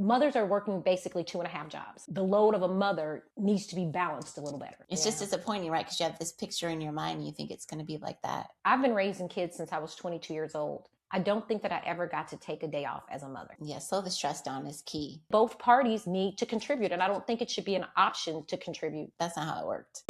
mothers are working basically 2.5 jobs. The load of a mother needs to be balanced a little better. It's just disappointing, right? Because you have this picture in your mind and you think it's going to be like that. I've been raising kids since I was 22 years old. I don't think that I ever got to take a day off as a mother. Yeah, slow the stress down is key. Both parties need to contribute, and I don't think it should be an option to contribute. That's not how it worked.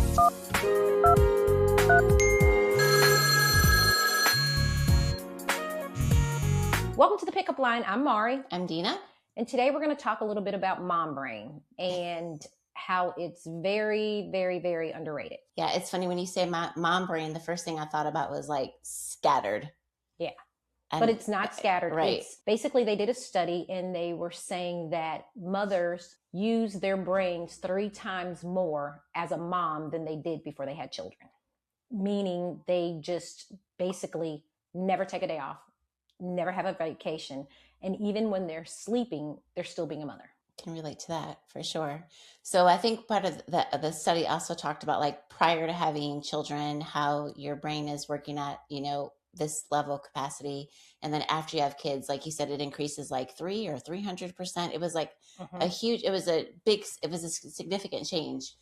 Welcome to the Pickup Line. I'm Mari. I'm Dina. And today we're going to talk a little bit about mom brain and how it's very, very, very underrated. Yeah, it's funny when you say mom brain, the first thing I thought about was like scattered. Yeah. And but it's not scattered. Right. It's basically, they did a study and they were saying that mothers use their brains 3 times more as a mom than they did before they had children. Meaning they just basically never take a day off, never have a vacation. And even when they're sleeping, they're still being a mother. Can relate to that for sure. So I think part of the study also talked about, like, prior to having children, how your brain is working at, this level of capacity. And then after you have kids, like you said, it increases like 300 or 300%. It was like a significant change.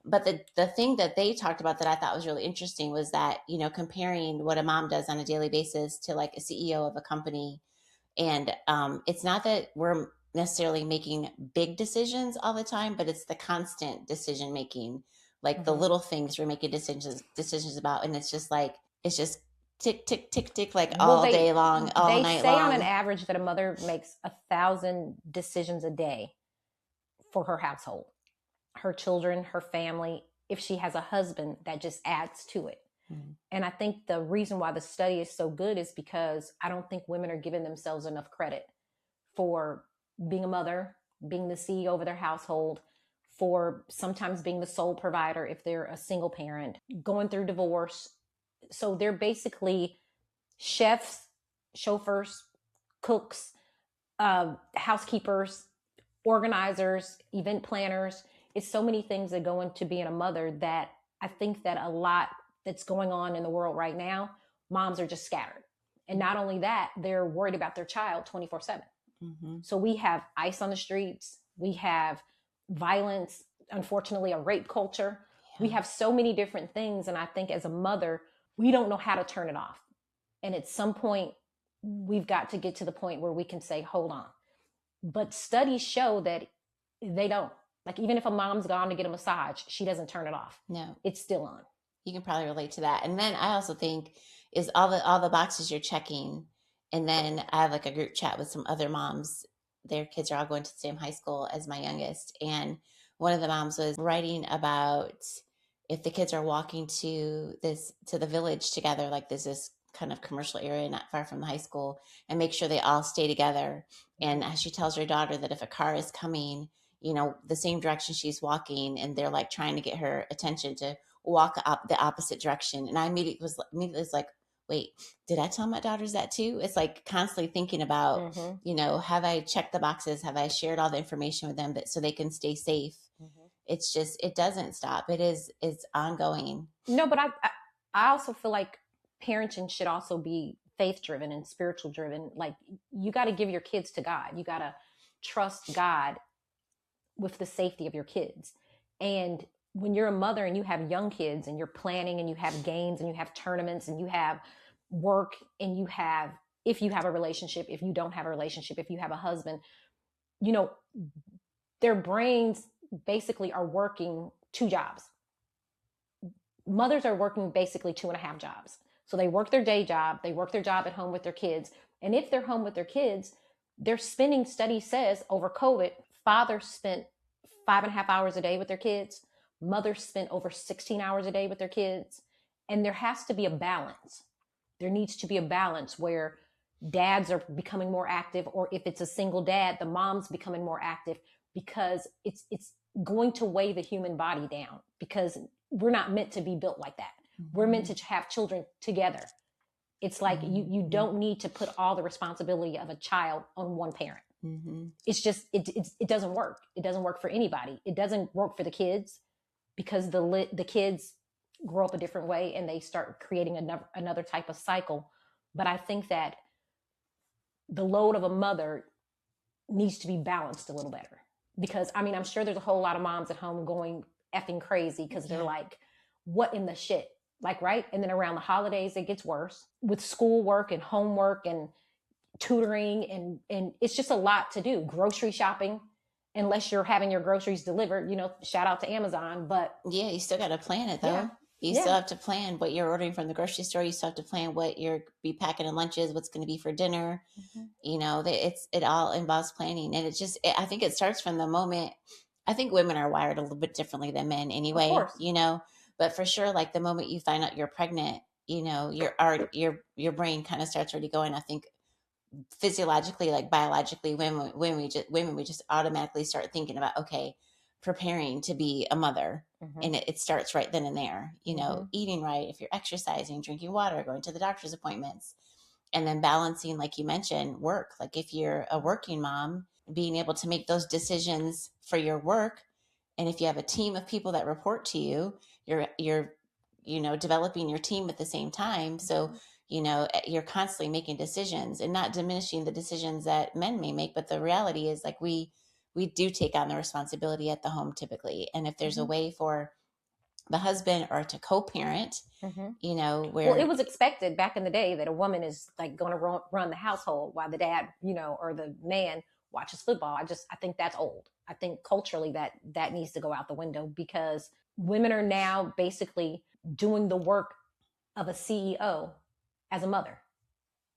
But the thing that they talked about that I thought was really interesting was that, comparing what a mom does on a daily basis to like a CEO of a company. And it's not that we're necessarily making big decisions all the time, but it's the constant decision making, like the little things we're making decisions about. And it's just tick, tick, tick, tick, like all day long, all night long. They say on an average that a mother makes 1,000 decisions a day for her household, her children, her family. If she has a husband, that just adds to it. Mm-hmm. And I think the reason why the study is so good is because I don't think women are giving themselves enough credit for being a mother, being the CEO of their household, for sometimes being the sole provider if they're a single parent, going through divorce. So they're basically chefs, chauffeurs, cooks, housekeepers, organizers, event planners. It's so many things that go into being a mother that I think that a lot that's going on in the world right now, moms are just scattered. And not only that, they're worried about their child 24/7. Mm-hmm. So we have ICE on the streets. We have violence, unfortunately, a rape culture. Yeah. We have so many different things. And I think as a mother, we don't know how to turn it off. And at some point, we've got to get to the point where we can say, hold on. But studies show that they don't. Like, even if a mom's gone to get a massage, she doesn't turn it off. No. It's still on. You can probably relate to that. And then I also think is all the boxes you're checking. And then I have like a group chat with some other moms. Their kids are all going to the same high school as my youngest. And one of the moms was writing about if the kids are walking to the village together, like there's this kind of commercial area not far from the high school, and make sure they all stay together. And as she tells her daughter that if a car is coming, the same direction she's walking, and they're like trying to get her attention to walk up the opposite direction. And I immediately was like, wait, did I tell my daughters that too? It's like constantly thinking about, have I checked the boxes? Have I shared all the information with them so they can stay safe? Mm-hmm. It's just, it doesn't stop. It's ongoing. No, but I also feel like parenting should also be faith driven and spiritual driven. Like, you got to give your kids to God. You got to trust God with the safety of your kids. And when you're a mother and you have young kids and you're planning and you have games and you have tournaments and you have work and you have, if you have a relationship, if you don't have a relationship, if you have a husband, their brains basically are working 2 jobs. Mothers are working basically 2.5 jobs. So they work their day job, they work their job at home with their kids. And if they're home with their kids, they're spending, study says, over COVID, fathers spent 5.5 hours a day with their kids. Mothers spent over 16 hours a day with their kids. And there has to be a balance. There needs to be a balance where dads are becoming more active, or if it's a single dad, the mom's becoming more active, because it's going to weigh the human body down, because we're not meant to be built like that. Mm-hmm. We're meant to have children together. It's like you don't need to put all the responsibility of a child on one parent. Mm-hmm. It's just, it doesn't work. It doesn't work for anybody. It doesn't work for the kids, because the kids grow up a different way and they start creating another type of cycle. But I think that the load of a mother needs to be balanced a little better. Because I mean, I'm sure there's a whole lot of moms at home going effing crazy because they're like, what in the shit? Like, right? And then around the holidays, it gets worse with schoolwork and homework and tutoring, and it's just a lot to do. Grocery shopping, unless you're having your groceries delivered, shout out to Amazon. But yeah, you still got to plan it though. Yeah. You still have to plan what you're ordering from the grocery store. You still have to plan what you're be packing in lunches, what's going to be for dinner. It all involves planning, and I think it starts from the moment. I think women are wired a little bit differently than men anyway. Of course. But for sure, like the moment you find out you're pregnant, your brain kind of starts already going. I think physiologically, like biologically, women we just automatically start thinking about, okay, preparing to be a mother. And it starts right then and there, eating right, if you're exercising, drinking water, going to the doctor's appointments, and then balancing, like you mentioned, work. Like if you're a working mom, being able to make those decisions for your work. And if you have a team of people that report to you, you're developing your team at the same time. So you're constantly making decisions, and not diminishing the decisions that men may make. But the reality is, like, we do take on the responsibility at the home typically. And if there's a way for the husband or to co-parent, where it was expected back in the day that a woman is like going to run the household while the dad, or the man watches football. I think that's old. I think culturally that needs to go out the window, because women are now basically doing the work of a CEO as a mother.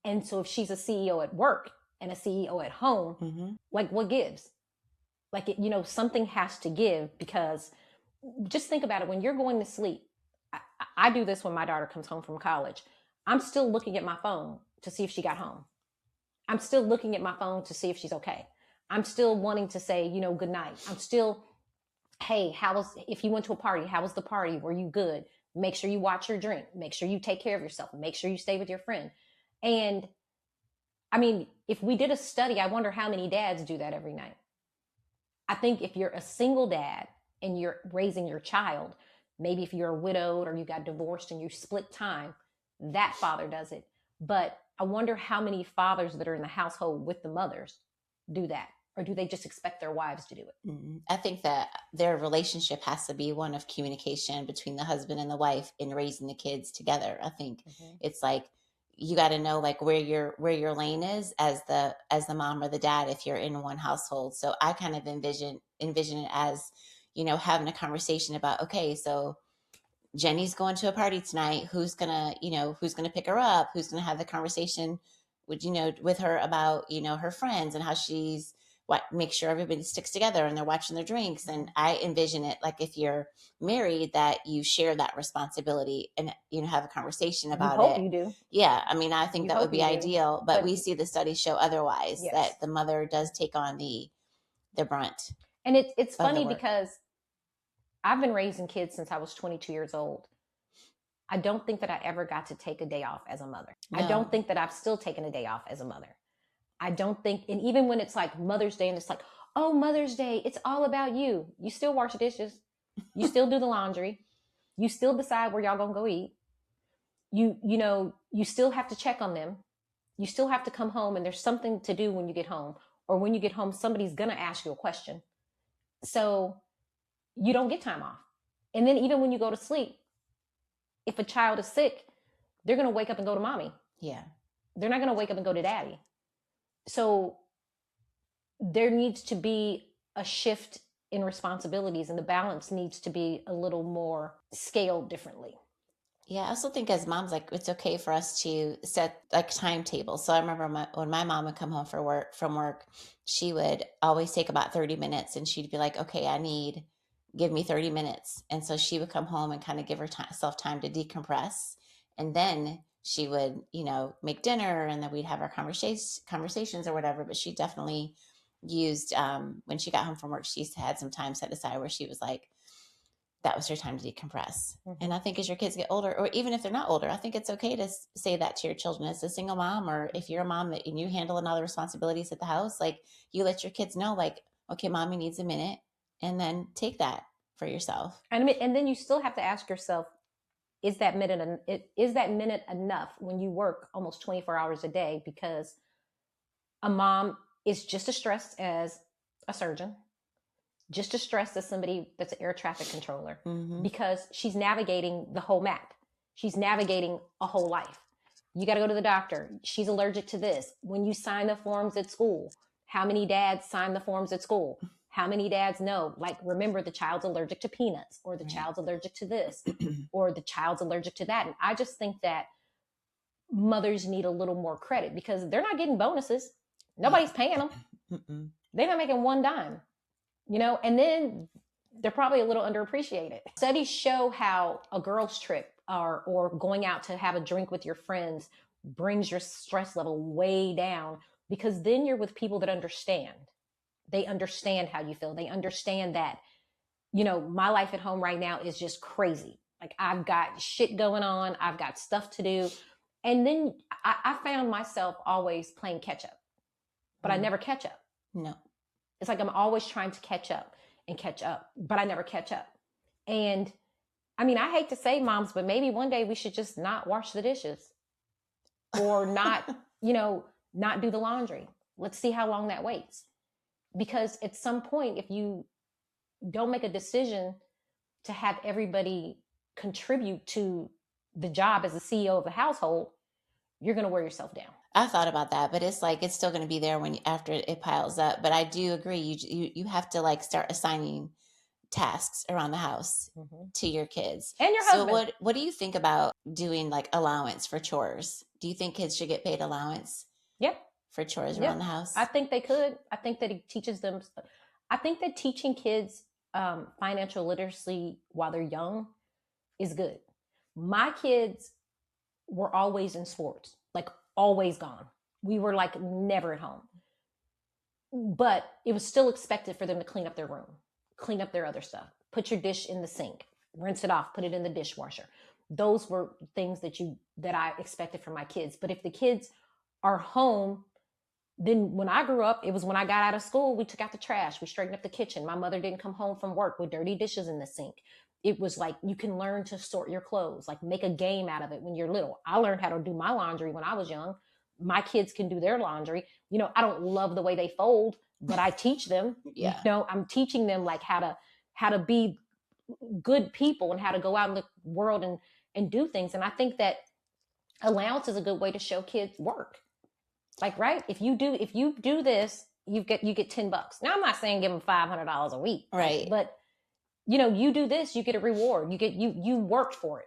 And so if she's a CEO at work and a CEO at home, like what gives? Like, something has to give, because just think about it. When you're going to sleep, I do this when my daughter comes home from college. I'm still looking at my phone to see if she got home. I'm still looking at my phone to see if she's okay. I'm still wanting to say, good night. I'm still, hey, if you went to a party, how was the party? Were you good? Make sure you watch your drink. Make sure you take care of yourself. Make sure you stay with your friend. And I mean, if we did a study, I wonder how many dads do that every night. I think if you're a single dad and you're raising your child, maybe if you're widowed or you got divorced and you split time, that father does it. But I wonder how many fathers that are in the household with the mothers do that. Or do they just expect their wives to do it? I think that their relationship has to be one of communication between the husband and the wife in raising the kids together. I think it's like, you got to know like where your lane is as the mom or the dad if you're in one household. So I kind of envision it as, having a conversation about, okay, so Jenny's going to a party tonight. Who's gonna pick her up? Who's gonna have the conversation with her about, her friends and how she's make sure everybody sticks together and they're watching their drinks. And I envision it like if you're married, that you share that responsibility and, have a conversation about it. You do. Yeah. I mean, I think that would be ideal, but we see the studies show otherwise, that the mother does take on the brunt. And it's funny because I've been raising kids since I was 22 years old. I don't think that I ever got to take a day off as a mother. No. I don't think that I've still taken a day off as a mother. I don't think, and even when it's like Mother's Day and it's like, oh, Mother's Day, it's all about you. You still wash the dishes. You still do the laundry. You still decide where y'all gonna go eat. You still have to check on them. You still have to come home and there's something to do when you get home. Or when you get home, somebody's gonna ask you a question. So you don't get time off. And then even when you go to sleep, if a child is sick, they're gonna wake up and go to mommy. Yeah. They're not gonna wake up and go to daddy. So there needs to be a shift in responsibilities, and the balance needs to be a little more scaled differently. Yeah, I also think as moms, like it's okay for us to set like timetables. So I remember when my mom would come home from work, she would always take about 30 minutes and she'd be like, okay, give me 30 minutes. And so she would come home and kind of give herself time to decompress. And then she would, make dinner, and then we'd have our conversations or whatever. But she definitely used, when she got home from work, she had some time set aside where she was like, that was her time to decompress. And I think as your kids get older, or even if they're not older, I think it's okay to say that to your children as a single mom, or if you're a mom and you handling all the responsibilities at the house, like you let your kids know, like, okay, mommy needs a minute, and then take that for yourself. And then you still have to ask yourself, is that minute enough when you work almost 24 hours a day? Because a mom is just as stressed as a surgeon, just as stressed as somebody that's an air traffic controller, because she's navigating the whole map. She's navigating a whole life. You got to go to the doctor. She's allergic to this. When you sign the forms at school, how many dads sign the forms at school? How many dads know? Like, remember, the child's allergic to peanuts, or the child's allergic to this, or the child's allergic to that. And I just think that mothers need a little more credit because they're not getting bonuses. Nobody's paying them. They're not making one dime, you know, and then they're probably a little underappreciated. Studies show how a girl's trip or going out to have a drink with your friends brings your stress level way down, because then you're with people that understand. They understand how you feel. They understand that, you know, my life at home right now is just crazy. Like, I've got shit going on. I've got stuff to do. And then I found myself always playing catch up, but I never catch up. No. It's like I'm always trying to catch up, but I never catch up. And I mean, I hate to say, moms, but maybe one day we should just not wash the dishes, or not, you know, not do the laundry. Let's see how long that waits. Because at some point, if you don't make a decision to have everybody contribute to the job as the CEO of the household, you're going to wear yourself down. I thought about that, but it's like, it's still going to be there when after it piles up. But I do agree. You have to like start assigning tasks around the house to your kids and your husband. So what do you think about doing like allowance for chores? Do you think kids should get paid allowance? Yep. For chores around the house? I think they could. I think that it teaches them. I think that teaching kids financial literacy while they're young is good. My kids were always in sports, like always gone. We were like never at home. But it was still expected for them to clean up their room, clean up their other stuff, put your dish in the sink, rinse it off, put it in the dishwasher. Those were things that I expected from my kids. But if the kids are home, then when I grew up, it was when I got out of school, we took out the trash, we straightened up the kitchen. My mother didn't come home from work with dirty dishes in the sink. It was like, you can learn to sort your clothes, like make a game out of it when you're little. I learned how to do my laundry when I was young. My kids can do their laundry. You know, I don't love the way they fold, but I teach them. Yeah. You know, I'm teaching them like how to be good people and how to go out in the world and do things. And I think that allowance is a good way to show kids work. Like, right, if you do this, you get $10. Now, I'm not saying give them $500 a week, right? But you know, you do this, you get a reward. You worked for it.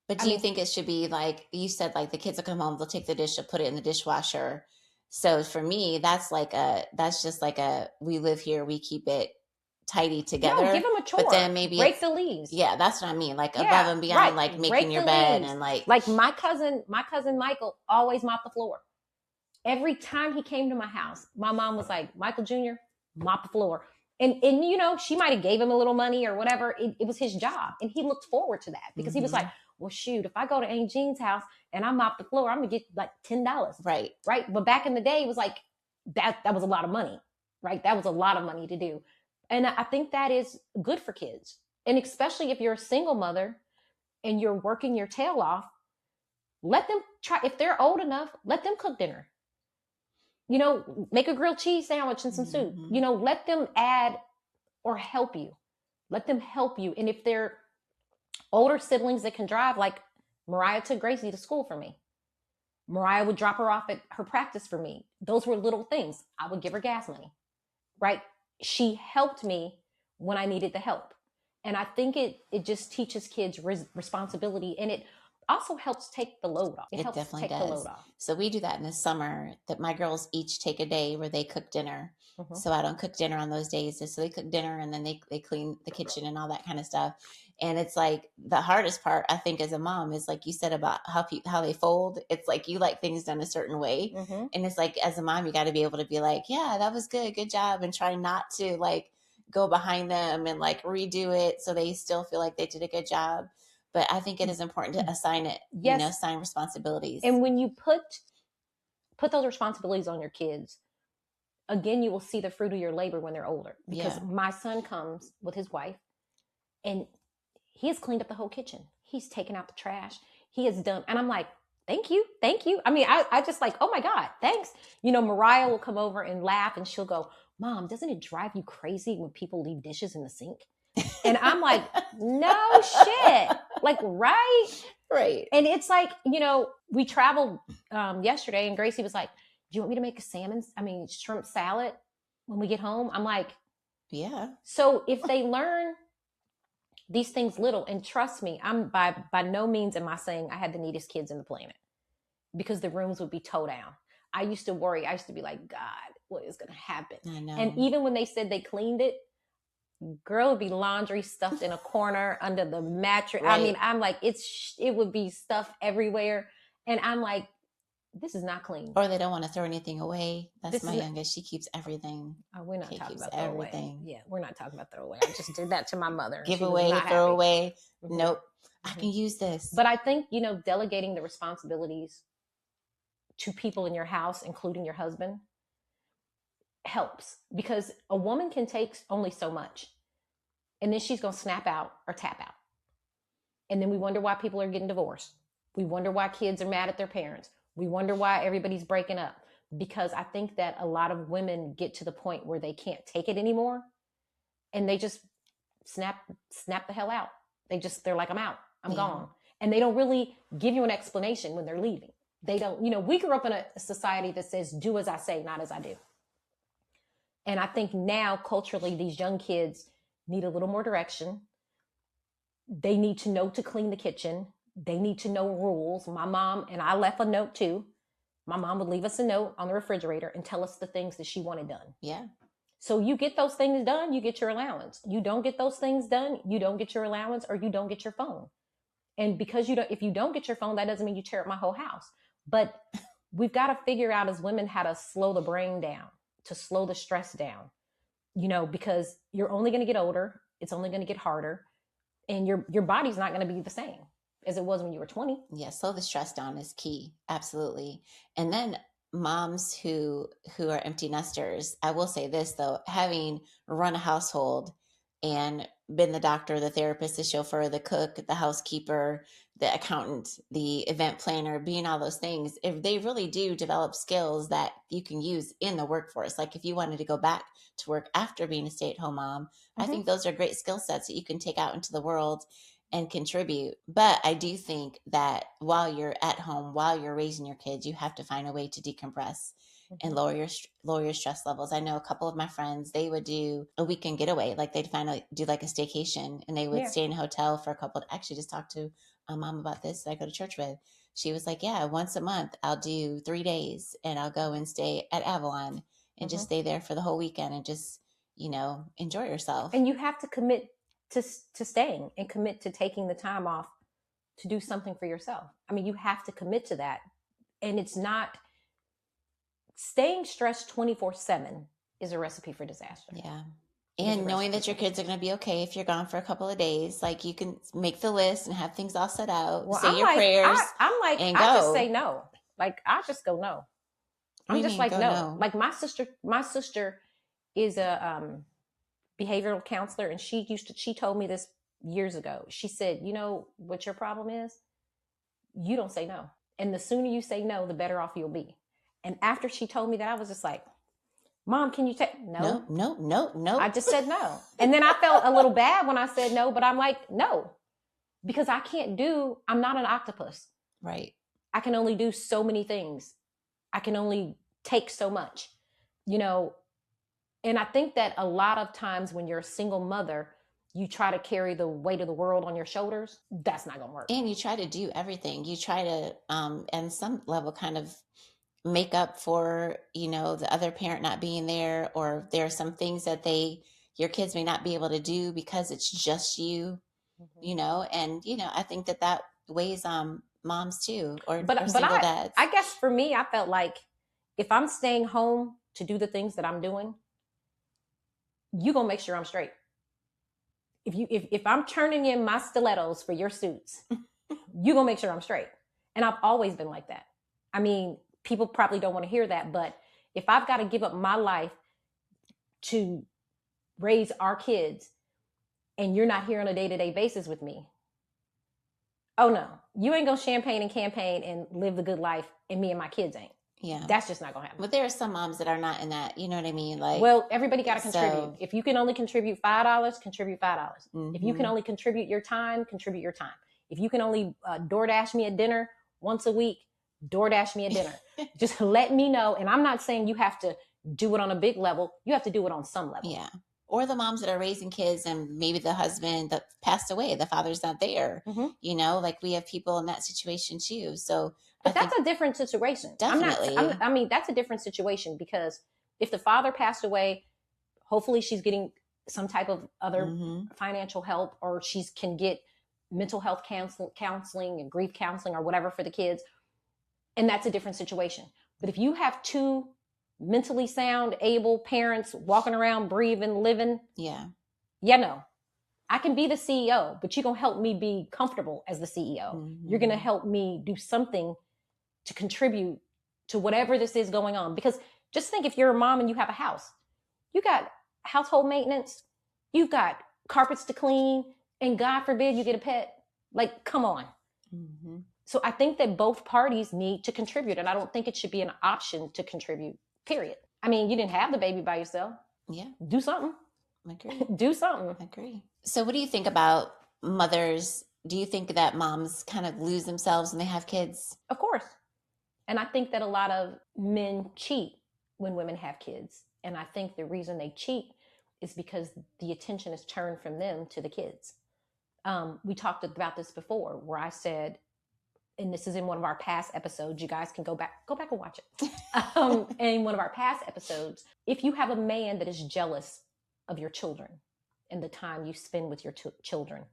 But do you think it should be like you said, like the kids will come home, they'll take the dish, they'll put it in the dishwasher. So for me, that's just like we live here, we keep it tidy together. No, give them a chore. But then maybe break the leaves. Yeah, that's what I mean. Like above and beyond, like making your bed leaves. And like my cousin Michael always mopped the floor. Every time he came to my house, my mom was like, Michael Jr., mop the floor. And you know, she might have gave him a little money or whatever. It was his job. And he looked forward to that because he was like, well, shoot, if I go to Aunt Jean's house and I mop the floor, I'm going to get like $10. Right. Right. But back in the day, it was like, that was a lot of money. Right. That was a lot of money to do. And I think that is good for kids. And especially if you're a single mother and you're working your tail off, let them try. If they're old enough, let them cook dinner. You know, make a grilled cheese sandwich and some soup. You know, let them add or help you. Let them help you. And if they're older siblings that can drive, like Mariah took Gracie to school for me. Mariah would drop her off at her practice for me. Those were little things. I would give her gas money, right? She helped me when I needed the help. And I think it just teaches kids responsibility, and it also helps take the load off. It helps definitely take does. The load off. So we do that in the summer, that my girls each take a day where they cook dinner. So I don't cook dinner on those days. So they cook dinner and then they clean the kitchen and all that kind of stuff. And it's like the hardest part, I think, as a mom is like you said about how they fold. It's like you like things done a certain way. And it's like, as a mom, you got to be able to be like, yeah, that was good. Good job. And try not to like go behind them and like redo it so they still feel like they did a good job. But I think it is important to assign it, yes. Assign responsibilities. And when you put those responsibilities on your kids, again, you will see the fruit of your labor when they're older. Because my son comes with his wife and he has cleaned up the whole kitchen. He's taken out the trash. He has done, and I'm like, thank you. Thank you. I mean, I just like, oh my God, thanks. You know, Mariah will come over and laugh and she'll go, Mom, doesn't it drive you crazy when people leave dishes in the sink? And I'm like, no shit. Like, right? Right. And it's like, you know, we traveled yesterday and Gracie was like, do you want me to make a shrimp salad when we get home? I'm like, yeah. So if they learn these things little, and trust me, I'm by no means am I saying I had the neatest kids in the planet, because the rooms would be toe down. I used to worry. I used to be like, God, what is going to happen? I know. And even when they said they cleaned it, girl, would be laundry stuffed in a corner under the mattress. Right. I mean, I'm like, it would be stuff everywhere. And I'm like, this is not clean. Or they don't want to throw anything away. That's my youngest. She keeps everything. We're not talking about everything. Throwaway. Yeah, we're not talking about throwaway. I just did that to my mother. Give away, throw away. Mm-hmm. Nope. I can use this. But I think, you know, delegating the responsibilities to people in your house, including your husband, helps, because a woman can take only so much. And then she's going to snap out or tap out. And then we wonder why people are getting divorced. We wonder why kids are mad at their parents. We wonder why everybody's breaking up. Because I think that a lot of women get to the point where they can't take it anymore. And they just snap the hell out. They're like, I'm out. I'm gone. And they don't really give you an explanation when they're leaving. They don't, you know, we grew up in a society that says, do as I say, not as I do. And I think now culturally, these young kids need a little more direction. They need to know to clean the kitchen. They need to know rules. My mom, and I left a note too. My mom would leave us a note on the refrigerator and tell us the things that she wanted done. Yeah. So you get those things done, you get your allowance. You don't get those things done, you don't get your allowance, or you don't get your phone. And because if you don't get your phone, that doesn't mean you tear up my whole house. But we've got to figure out as women how to slow the brain down, to slow the stress down, you know, because you're only going to get older. It's only going to get harder. And your body's not going to be the same as it was when you were 20. Yeah, slow the stress down is key. Absolutely. And then moms who are empty nesters, I will say this though, having run a household and been the doctor, the therapist, the chauffeur, the cook, the housekeeper, the accountant, the event planner, being all those things, if they really do develop skills that you can use in the workforce. Like if you wanted to go back to work after being a stay-at-home mom, I think those are great skill sets that you can take out into the world and contribute. But I do think that while you're at home, while you're raising your kids, you have to find a way to decompress and lower your stress levels. I know a couple of my friends, they would do a weekend getaway. Like they'd do like a staycation, and they would stay in a hotel for a couple. Actually, just talked to a mom about this that I go to church with. She was like, yeah, once a month I'll do 3 days and I'll go and stay at Avalon and just stay there for the whole weekend and just, you know, enjoy yourself. And you have to commit to staying and commit to taking the time off to do something for yourself. I mean, you have to commit to that. And it's not staying stressed 24/7 is a recipe for disaster. Yeah. And knowing that your kids are going to be okay if you're gone for a couple of days, like you can make the list and have things all set out, say your prayers. I'm like, and I go. just say no. Like, I just go no. I'm just like, no. Like my sister is a behavioral counselor, and she told me this years ago. She said, you know what your problem is? You don't say no. And the sooner you say no, the better off you'll be. And after she told me that, I was just like, Mom, can you take no? I just said no. And then I felt a little bad when I said no, but I'm like, no, because I'm not an octopus. Right. I can only do so many things. I can only take so much, you know. And I think that a lot of times when you're a single mother, you try to carry the weight of the world on your shoulders. That's not going to work. And you try to do everything. You try to, and some level kind of make up for, you know, the other parent not being there, or there are some things that your kids may not be able to do because it's just you, you know, and, you know, I think that weighs on moms too, or single dads. I guess for me, I felt like if I'm staying home to do the things that I'm doing, you gonna make sure I'm straight. If I'm turning in my stilettos for your suits, you gonna make sure I'm straight. And I've always been like that. I mean, people probably don't want to hear that, but if I've got to give up my life to raise our kids and you're not here on a day-to-day basis with me, Oh no, you ain't gonna champagne and campaign and live the good life, and me and my kids ain't. Yeah. That's just not gonna happen. But there are some moms that are not in that, you know what I mean? Like, well, everybody got to contribute. so If you can only contribute $5, contribute $5. If you can mhm. only contribute your time, contribute your time. If you can only DoorDash me a dinner once a week, DoorDash me a dinner. Just let me know. And I'm not saying you have to do it on a big level. You have to do it on some level. Yeah. Or the moms that are raising kids and maybe the husband that passed away, the father's not there. Mhm. You know, like we have people in that situation too. So But that's a different situation. definitely. I mean, that's a different situation, because if the father passed away, hopefully she's getting some type of other Mhm. financial help, or she's can get mental health counseling and grief counseling or whatever for the kids. And that's a different situation. But if you have two mentally sound, able parents walking around, breathing, living, Yeah. no, I can be the CEO, but you're going to help me be comfortable as the CEO. Mhm. You're going to help me do something to contribute to whatever this is going on. Because just think, if you're a mom and you have a house, you got household maintenance, you've got carpets to clean, and God forbid you get a pet. Like, come on. Mhm. So I think that both parties need to contribute, and I don't think it should be an option to contribute, period. I mean, you didn't have the baby by yourself. Yeah. Do something. Agree. Do something. Agree. So what do you think about mothers? Do you think that moms kind of lose themselves when they have kids? Of course. And I think that a lot of men cheat when women have kids. And I think the reason they cheat is because the attention is turned from them to the kids. We talked about this before, where I said, and this is in one of our past episodes, you guys can go back and watch it. In one of our past episodes, if you have a man that is jealous of your children and the time you spend with your children,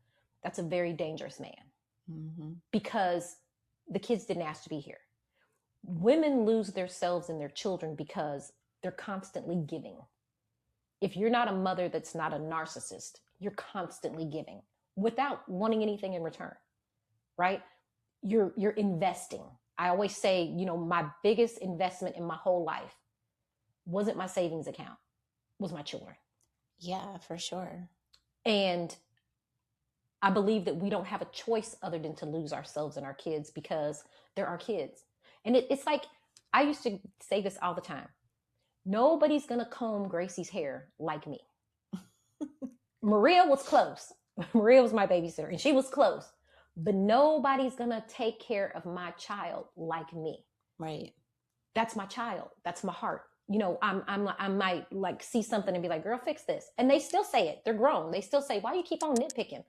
that's a very dangerous man. Mm-hmm. Because the kids didn't ask to be here. Women lose themselves in their children because they're constantly giving. If you're not a mother that's not a narcissist, you're constantly giving without wanting anything in return, right? You're investing. I always say, my biggest investment in my whole life wasn't my savings account, was my children. Yeah, for sure. And I believe that we don't have a choice other than to lose ourselves in our kids, because they're our kids. And it's like, I used to say this all the time. Nobody's going to comb Gracie's hair like me. Maria was close. Maria was my babysitter, and she was close. But nobody's going to take care of my child like me. Right. That's my child. That's my heart. I might like see something and be like, girl, fix this. And they still say it. They're grown. They still say, why you keep on nitpicking?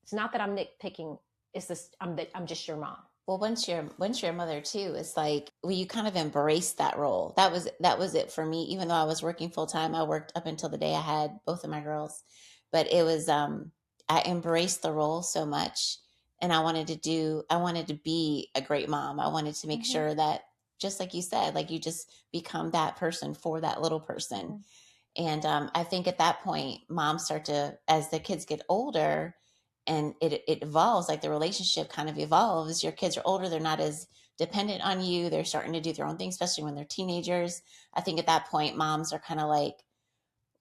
It's not that I'm nitpicking. It's this, I'm just your mom. Well, once you're a mother too, it's like, well, you kind of embrace that role. That was it for me. Even though I was working full time, I worked up until the day I had both of my girls. But it was, I embraced the role so much, and I wanted to be a great mom. I wanted to make sure that, just like you said, like you just become that person for that little person. And I think at that point, moms start to, as the kids get older, and it evolves, like the relationship kind of evolves. Your kids are older. They're not as dependent on you. They're starting to do their own thing, especially when they're teenagers. I think at that point, moms are kind of like,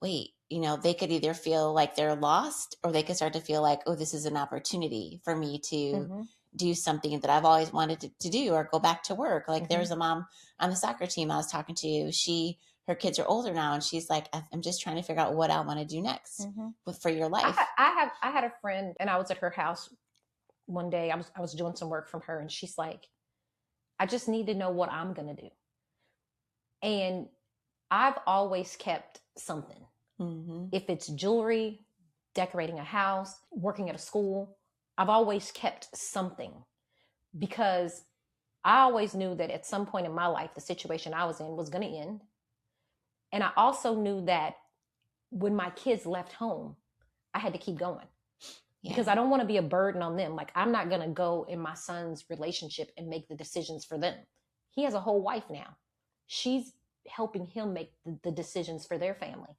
wait, they could either feel like they're lost, or they could start to feel like, oh, this is an opportunity for me to do something that I've always wanted to do, or go back to work. Like there's a mom on the soccer team I was talking to. Her kids are older now, and she's like, I'm just trying to figure out what I want to do next for your life. I had a friend, and I was at her house one day. I was doing some work from her, and she's like, I just need to know what I'm going to do. And I've always kept something. If it's jewelry, decorating a house, working at a school, I've always kept something, because I always knew that at some point in my life, the situation I was in was going to end. And I also knew that when my kids left home, I had to keep going, because I don't want to be a burden on them. Like, I'm not going to go in my son's relationship and make the decisions for them. He has a whole wife now. She's helping him make the decisions for their family.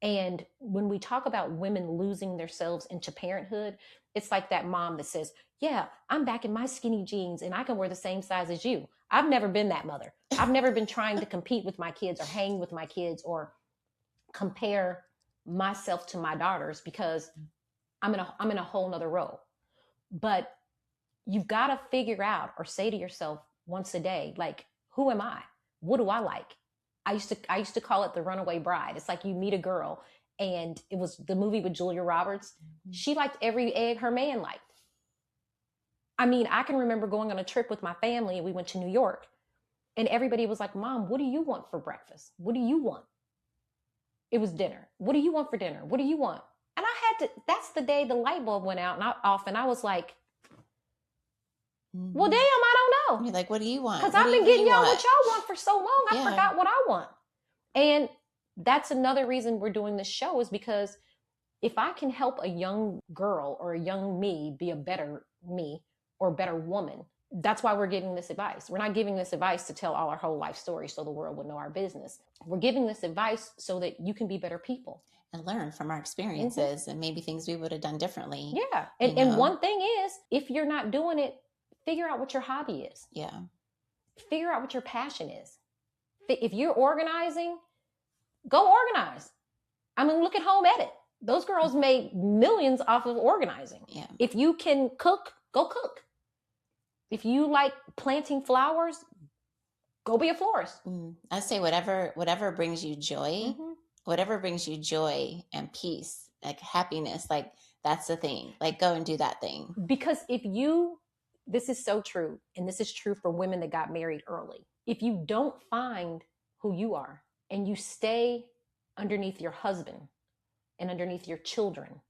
And when we talk about women losing themselves into parenthood, it's like that mom that says, yeah, I'm back in my skinny jeans and I can wear the same size as you. I've never been that mother. I've never been trying to compete with my kids or hang with my kids or compare myself to my daughters, because I'm in a whole nother role. But you've got to figure out or say to yourself once a day, like, who am I? What do I like? I used to call it the runaway bride. It's like you meet a girl, and it was the movie with Julia Roberts. She liked every egg her man liked. I mean, I can remember going on a trip with my family, and we went to New York, and everybody was like, Mom, what do you want for breakfast? What do you want? It was dinner. What do you want for dinner? What do you want? And I had to, that's the day the light bulb went out and off, and I was like, well, damn, I don't know. You're like, what do you want? Because I've been getting y'all what y'all want for so long, I forgot what I want. And that's another reason we're doing this show, is because if I can help a young girl or a young me be a better me or a better woman, that's why we're giving this advice. We're not giving this advice to tell all our whole life stories so the world would know our business. We're giving this advice so that you can be better people. And learn from our experiences and maybe things we would have done differently. Yeah. And one thing is, if you're not doing it, figure out what your hobby is. Yeah. Figure out what your passion is. If you're organizing, go organize. I mean, look at Home Edit. Those girls made millions off of organizing. Yeah. If you can cook, go cook. If you like planting flowers, go be a florist. I say whatever brings you joy, whatever brings you joy and peace, like happiness, like that's the thing. Like go and do that thing. Because this is so true, and this is true for women that got married early. If you don't find who you are and you stay underneath your husband and underneath your children,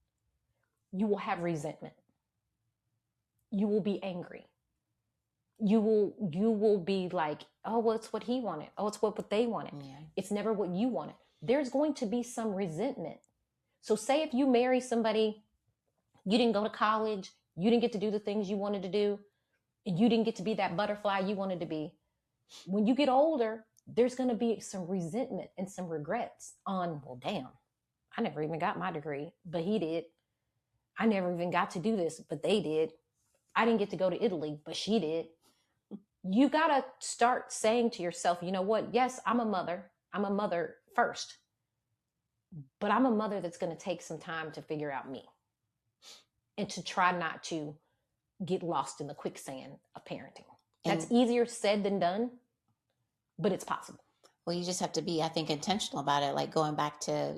you will have resentment. You will be angry. You will be like, oh, well, it's what he wanted. Oh, it's what they wanted. Yeah. It's never what you wanted. There's going to be some resentment. So say if you marry somebody, you didn't go to college, you didn't get to do the things you wanted to do, and you didn't get to be that butterfly you wanted to be. When you get older, there's going to be some resentment and some regrets on, well, damn, I never even got my degree, but he did. I never even got to do this, but they did. I didn't get to go to Italy, but she did. You got to start saying to yourself, you know what? Yes, I'm a mother. I'm a mother first, but I'm a mother that's going to take some time to figure out me and to try not to get lost in the quicksand of parenting. That's easier said than done, but it's possible. Well, you just have to be, I think, intentional about it. Like going back to,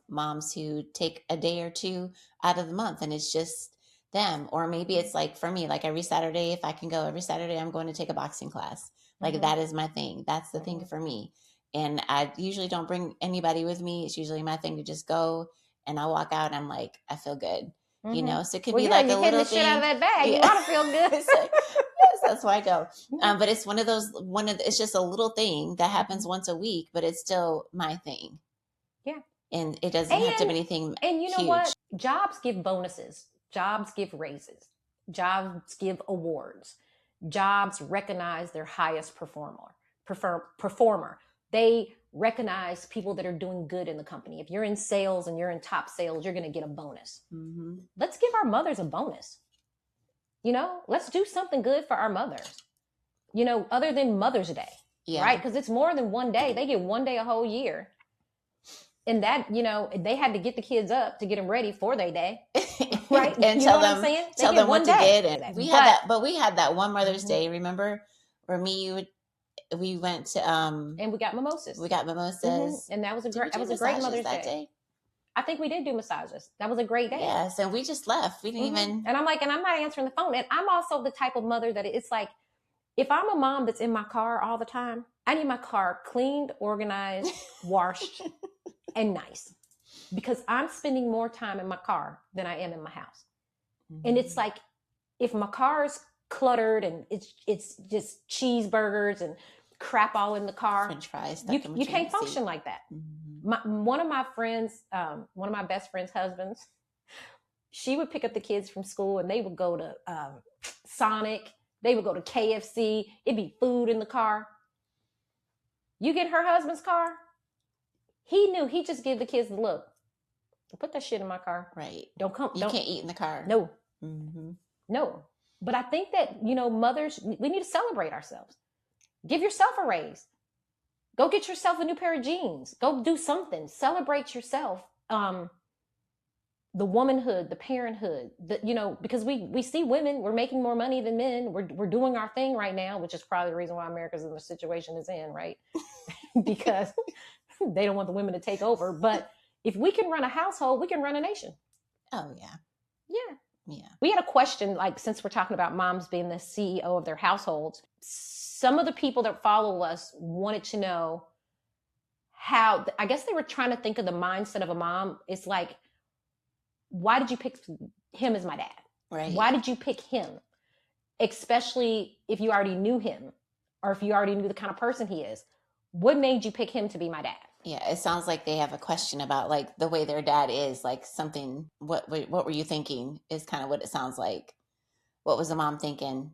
moms who take a day or two out of the month and it's just them. Or maybe it's like for me, like every Saturday, if I can go every Saturday, I'm going to take a boxing class. Like that is my thing. That's the thing for me. And I usually don't bring anybody with me. It's usually my thing to just go, and I walk out and I'm like, I feel good. So it could be like a little thing. Shit out of that bag. You want to feel good. Yes, that's why I go. But it's it's just a little thing that happens once a week, but it's still my thing. Yeah. And it doesn't have to be anything And you know huge. what? Jobs give bonuses. Jobs give raises. Jobs give awards. Jobs recognize their highest performer. They recognize people that are doing good in the company. If you're in sales and you're in top sales, you're going to get a bonus. Let's give our mothers a bonus. Let's do something good for our mothers, other than Mother's Day, right? Because it's more than one day. They get one day a whole year. And that, they had to get the kids up to get them ready for their day, right? And tell them what you did. And we had that one Mother's Day, remember, where we went to and we got mimosas. And that was a great Mother's Day. I think we did do massages. That was a great day. Yes, and we just left. We didn't even. And I'm like, and I'm not answering the phone. And I'm also the type of mother that it's like, if I'm a mom that's in my car all the time, I need my car cleaned, organized, washed, and nice, because I'm spending more time in my car than I am in my house. And it's like, if my car is cluttered and it's just cheeseburgers and crap all in the car, French fries, you can't function like that. One of my friends, one of my best friend's husbands, she would pick up the kids from school and they would go to Sonic, they would go to KFC, it'd be food in the car. You get her husband's car, he knew, he just give the kids the look. Put that shit in my car. Right. Don't come. You can't eat in the car. No. No. But I think that, mothers, we need to celebrate ourselves. Give yourself a raise. Go get yourself a new pair of jeans. Go do something. Celebrate yourself. the womanhood, the parenthood, because we see women, we're making more money than men. We're doing our thing right now, which is probably the reason why America's in the situation it's in, right? Because they don't want the women to take over. But if we can run a household, we can run a nation. Oh yeah. Yeah. Yeah. We had a question, like, since we're talking about moms being the CEO of their households, some of the people that follow us wanted to know how, I guess they were trying to think of the mindset of a mom. It's like, why did you pick him as my dad? Right. Why did you pick him? Especially if you already knew him or if you already knew the kind of person he is. What made you pick him to be my dad? Yeah, it sounds like they have a question about like the way their dad is, like something. What were you thinking? Is kind of what it sounds like. What was the mom thinking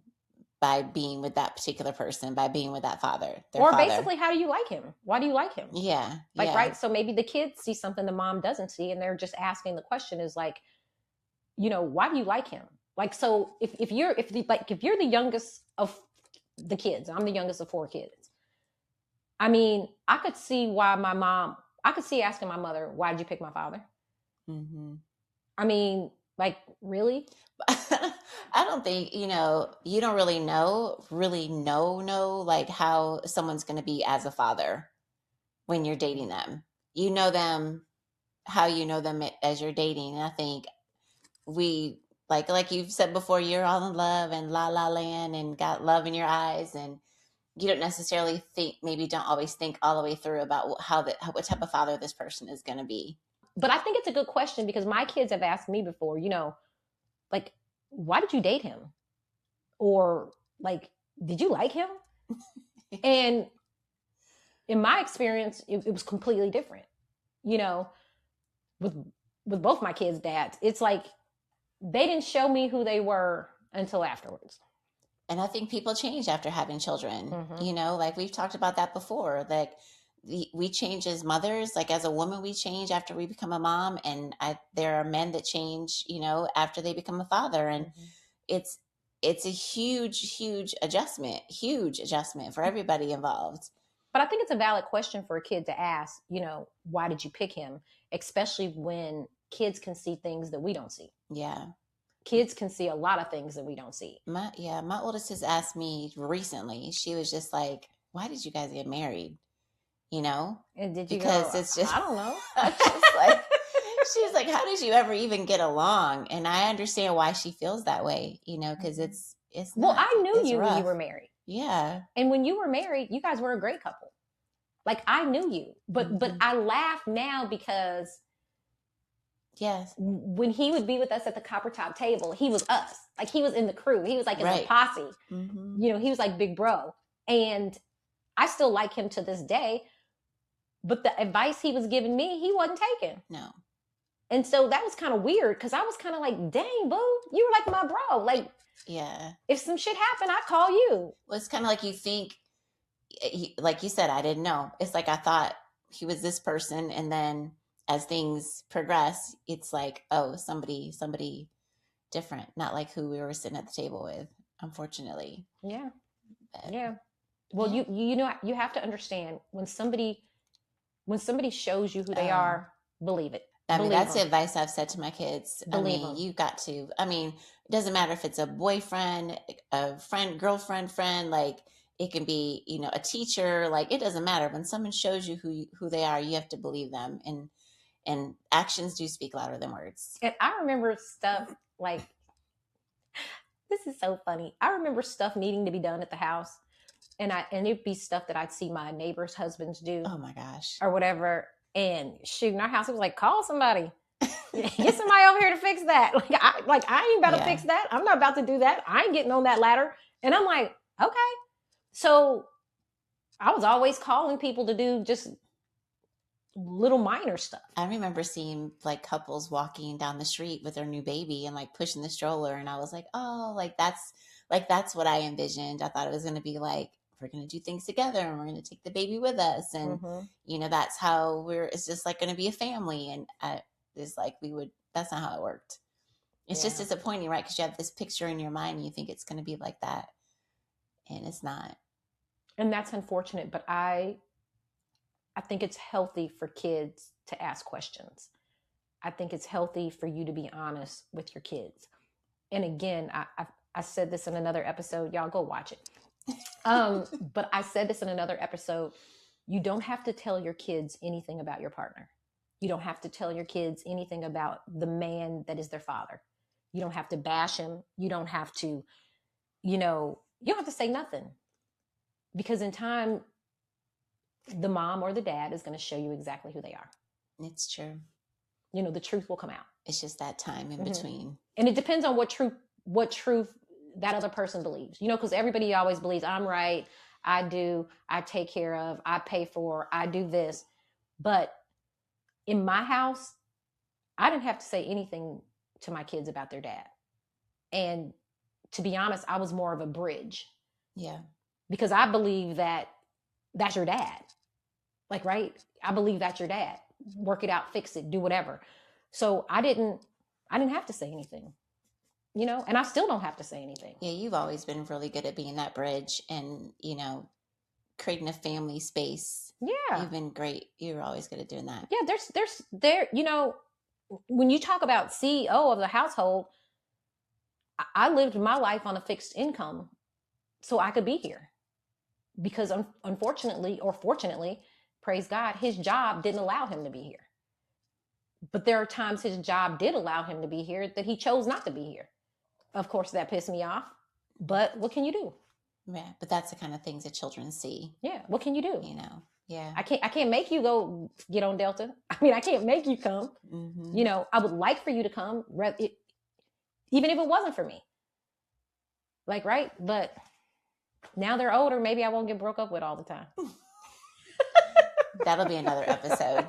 by being with that particular person, by being with that father, their or father? Basically, how do you like him? Why do you like him? Yeah, like yeah. Right. So maybe the kids see something the mom doesn't see, and they're just asking the question is like, why do you like him? Like, so if you're the youngest of the kids, I'm the youngest of 4 kids. I mean, I could see asking my mother, why did you pick my father? Mm-hmm. I mean, like, really? I don't think, you don't really know, like how someone's going to be as a father when you're dating them. You know them how you know them as you're dating. And I think we, like you've said before, you're all in love and la la land and got love in your eyes, and you don't necessarily don't always think all the way through about what type of father this person is going to be. But I think it's a good question, because my kids have asked me before, like, why did you date him? Or, like, did you like him? And in my experience, it was completely different. With both my kids' dads, it's like they didn't show me who they were until afterwards. And I think people change after having children. Mm-hmm. Like we've talked about that before. Like we change as mothers. Like as a woman, we change after we become a mom, and there are men that change, after they become a father, and Mm-hmm. it's a huge adjustment for everybody involved. But I think it's a valid question for a kid to ask. Why did you pick him? Especially when kids can see things that we don't see. Yeah. Kids can see a lot of things that we don't see. My oldest has asked me recently. She was just like, "Why did you guys get married?" And did you Because go, it's just, I don't know. just like, she's like, "How did you ever even get along?" And I understand why she feels that way, because it's well, I knew you rough. when you were married. Yeah. And when you were married, you guys were a great couple. Like, I knew you, but I laugh now because yes, when he would be with us at the copper top table, he was us. Like, he was in the crew. He was like in the posse. Mm-hmm. He was like big bro. And I still like him to this day. But the advice he was giving me, he wasn't taking. No. And so that was kind of weird, because I was kind of like, dang, boo, you were like my bro. Like, yeah, if some shit happened, I'd call you. Well, it's kind of like you think, like you said, I didn't know. It's like I thought he was this person, and then as things progress, it's like, oh, somebody different, not like who we were sitting at the table with, unfortunately. Yeah. But, yeah. Well, yeah. You have to understand, when somebody shows you who they are, believe it. I mean, that's the advice I've said to my kids. Believe you got to. it doesn't matter if it's a boyfriend, a friend, girlfriend, friend. Like it can be, a teacher. Like it doesn't matter. When someone shows you who they are, you have to believe them. And actions do speak louder than words. And I remember stuff like, this is so funny. I remember stuff needing to be done at the house, and it'd be stuff that I'd see my neighbors' husbands do. Oh my gosh. Or whatever. And shoot, in our house, it was like, call somebody. Get somebody over here to fix that. I ain't about to fix that. I'm not about to do that. I ain't getting on that ladder. And I'm like, okay. So I was always calling people to do just little minor stuff. I remember seeing like couples walking down the street with their new baby and like pushing the stroller, and I was like, oh, that's what I envisioned. I thought it was going to be like, we're going to do things together and we're going to take the baby with us, and that's how it's just like going to be a family. And it's like that's not how it worked. It's just disappointing, right? Because you have this picture in your mind and you think it's going to be like that, and it's not. And that's unfortunate, but I think it's healthy for kids to ask questions. I think it's healthy for you to be honest with your kids. And again, I said this in another episode. Y'all go watch it. But I said this in another episode. You don't have to tell your kids anything about your partner. You don't have to tell your kids anything about the man that is their father. You don't have to bash him. You don't have to, you don't have to say nothing. Because in time, the mom or the dad is going to show you exactly who they are. It's true. The truth will come out. It's just that time in between. And it depends on what truth that other person believes. Because everybody always believes I'm right. I do. I take care of. I pay for. I do this. But in my house, I didn't have to say anything to my kids about their dad. And to be honest, I was more of a bridge. Yeah. Because I believe that that's your dad. Like, right? I believe that's your dad. Work it out, fix it, do whatever. So I didn't have to say anything, and I still don't have to say anything. Yeah. You've always been really good at being that bridge and, creating a family space. Yeah. You've been great. You're always good at doing that. Yeah. There, when you talk about CEO of the household, I lived my life on a fixed income so I could be here because unfortunately or fortunately, praise God, his job didn't allow him to be here. But there are times his job did allow him to be here that he chose not to be here. Of course, that pissed me off. But what can you do? Yeah, but that's the kind of things that children see. Yeah, what can you do? Yeah. I can't make you go get on Delta. I mean, I can't make you come. Mm-hmm. I would like for you to come, even if it wasn't for me. Like, right? But now they're older. Maybe I won't get broke up with all the time. That'll be another episode.